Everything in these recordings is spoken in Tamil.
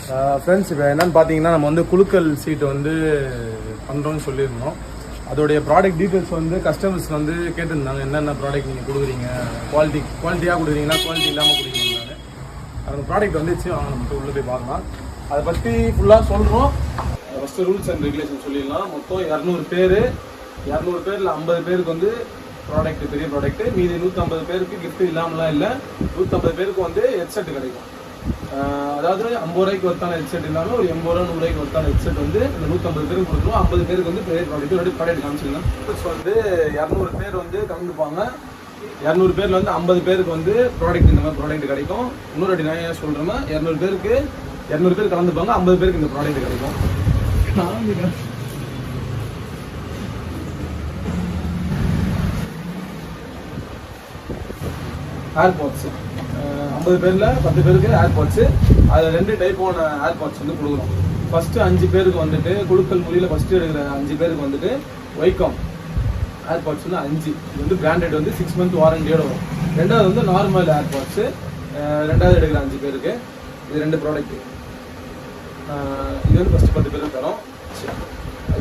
ஃப்ரெண்ட்ஸ், இப்போ என்னென்னு பார்த்தீங்கன்னா நம்ம வந்து குலுக்கல் சீட்டு வந்து பண்ணுறோன்னு சொல்லியிருந்தோம். அதோடைய ப்ராடக்ட் டீட்டெயில்ஸ் வந்து கஸ்டமர்ஸ் வந்து கேட்டிருந்தாங்க, என்னென்ன ப்ராடக்ட் நீங்கள் கொடுக்குறீங்க, குவாலிட்டியாக கொடுக்குறீங்களா, குவாலிட்டி இல்லாமல் கொடுக்குறீங்கன்னு. அந்த ப்ராடக்ட் வந்துச்சு, அவங்க நம்ம உள்ளே போய் பார்க்கலாம். அதை பற்றி ஃபுல்லாக சொல்கிறோம். ஃபஸ்ட்டு ரூல்ஸ் அண்ட் ரெகுலேஷன் சொல்லிடலாம். மொத்தம் 200 பேர், 200 பேரில் 50 பேருக்கு வந்து ப்ராடக்ட், பெரிய ப்ராடக்ட்டு. மீதி 150 பேருக்கு கிஃப்ட்டு இல்லாமலாம் இல்லை. 150 பேருக்கு வந்து ஹெட்செட் கிடைக்கும். அதாவது 50 ரூபாய்க்கு ஒருத்தான ஹெட்செட் இருந்தாலும் ஒரு 80 ரூபா 100 ரூபாய்க்கு ஒருத்தான ஹெட்செட் வந்து இந்த 150 பேருக்கு கொடுக்கணும். 50 பேருக்கு வந்து பெரிய ப்ராடக்ட் காமிச்சிருந்தேன். வந்து 200 பேர் வந்து கலந்துப்பாங்க. 200 பேரில் வந்து 50 பேருக்கு வந்து ப்ராடக்ட், இந்த மாதிரி ப்ராடக்ட் கிடைக்கும். இன்னொரு அடி நான் ஏன் சொல்கிறேன்னா, 200 பேர் கலந்துப்பாங்க, 50 பேருக்கு இந்த ப்ராடக்ட் கிடைக்கும். ஏர்பாட்ஸு 50 பேரில் 10 பேருக்கு ஏர்பாட்ஸு. அதில் 2 டைப்பான ஏர்பாட்ஸ் வந்து கொடுக்குறோம். ஃபஸ்ட்டு 5 பேருக்கு வந்துட்டு குலுக்கல் முறையில் ஃபஸ்ட்டு எடுக்கிற 5 பேருக்கு வந்துட்டு வைகாம் ஏர்பாட்ஸ் வந்து 5. இது வந்து பிராண்டட் வந்து 6 மந்த் வாரண்டியோடு வரும். ரெண்டாவது வந்து நார்மல் ஏர்பாட்ஸு, ரெண்டாவது எடுக்கிற 5 பேருக்கு. இது 2 ப்ராடக்ட்டு. இது வந்து ஃபஸ்ட்டு 10 பேருக்கு தரோம்.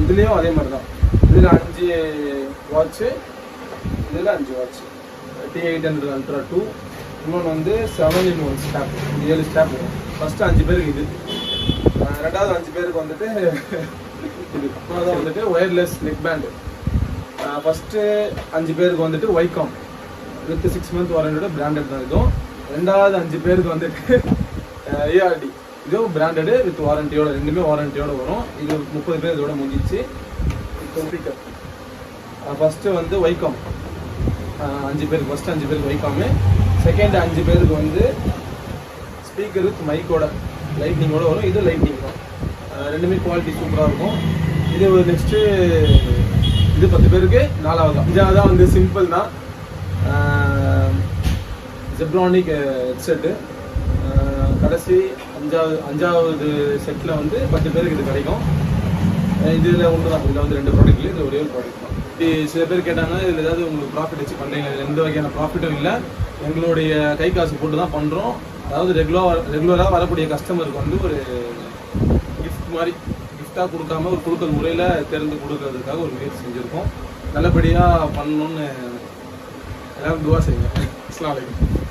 இதுலேயும் அதே மாதிரி தான். இதில் 5 வாட்ச்சு, இதில் 5 வாட்ச்சு. T800 Ultra 2. இன்னொன்று வந்து 7-in-1 ஸ்டாப். 7 ஸ்டாப் வரும். ஃபஸ்ட்டு 5 பேருக்கு இது. ரெண்டாவது 5 பேருக்கு வந்துட்டு இது. அப்புறம் வந்துட்டு ஒயர்லெஸ் நெக் பேண்டு. ஃபஸ்ட்டு 5 பேருக்கு வந்துட்டு வைகாம் வித் 6 மந்த் வாரண்டியோட பிராண்டட் தான் இதுவும். ரெண்டாவது 5 பேருக்கு வந்துட்டு ARD. இதுவும் பிராண்டடு வித் வாரண்டியோட, ரெண்டுமே வாரண்டியோடு வரும். இது 30 பேர் இதோட முடிஞ்சிச்சு. ஸ்பீக்கர் ஃபஸ்ட்டு வந்து வைகாம் 5 பேருக்கு, ஃபஸ்ட்டு 5 பேருக்கு வைகாமு. செகண்ட் 5 பேருக்கு வந்து ஸ்பீக்கர் வித் மைக்கோட லைட்னிங்கோட வரும். இது லைட்னிங் தான். ரெண்டுமே குவாலிட்டி சூப்பராக இருக்கும். இது நெக்ஸ்ட்டு இது 10 பேருக்கு. 4வது 5வது வந்து சிம்பிள் தான். ஜெப்ரானிக் ஹெட்செட்டு. கடைசி 5வது செட்டில் வந்து 10 பேருக்கு இது கிடைக்கும். இதில் ஒன்று தான். இதில் வந்து 2 ப்ராடக்ட் இல்லை, இது ஒரே ஒரு ப்ராடக்ட் தான். சில பேர் கேட்டாங்க, இதில் ஏதாவது உங்களுக்கு ப்ராஃபிட் வச்சு பண்ணுறீங்க? இதில் எந்த வகையான ப்ராஃபிட்டும் இல்லை. எங்களுடைய கை காசு போட்டு தான் பண்ணுறோம். அதாவது ரெகுலராக வரக்கூடிய கஸ்டமருக்கு வந்து ஒரு கிஃப்டாக கொடுக்காம ஒரு குலுக்கல் முறையில் தேர்ந்து கொடுக்கறதுக்காக ஒரு முயற்சி செஞ்சுருக்கோம். நல்லபடியாக பண்ணணுன்னு எல்லாரும் துவா செய்யுங்க. அஸ்ஸலாமு அலைக்கும்.